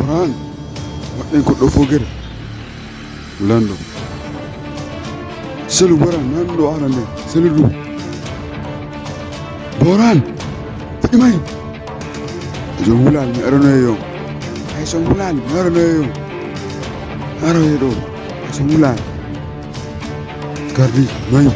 Boran waɗen ko ɗo fogere lando selu Boran nan ɗo ara nde selu ɗum Boran imay jo wulal mi arono e yon ay so wulal mi arono e yon aro e ɗo ay so wulal gardi may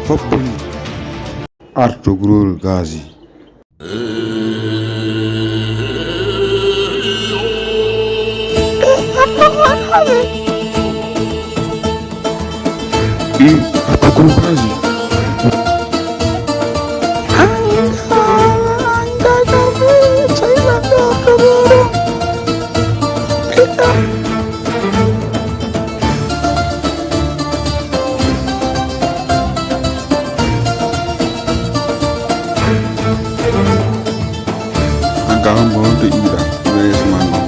Fopboni arto grol gazi arto grol gazi Angkaran mohon diira wes mano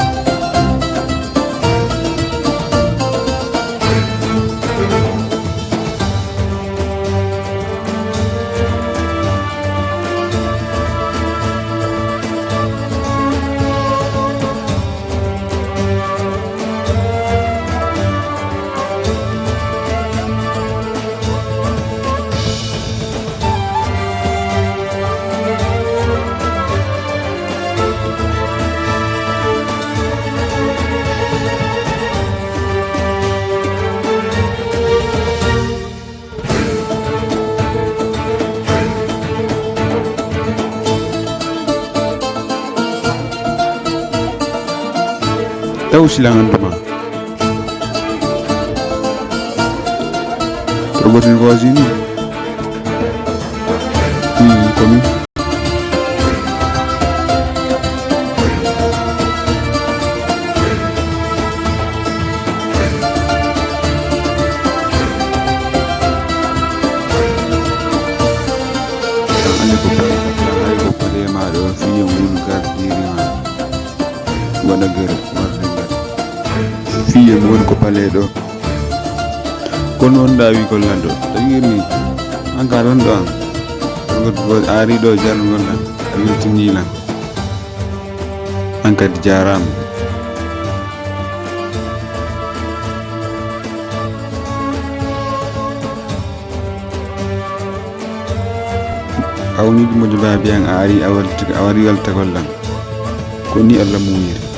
tahu silangan rumah terbuatin kau sini kami fiye mo woni ko paleɗo kono on dawi ko lando tawirni anka ɗon ɗo an ari ɗo jar gonɗa a weltinilan an kadi jarama awniɗi moƴo babi an a wari walta gollam ko ni Allah muñiri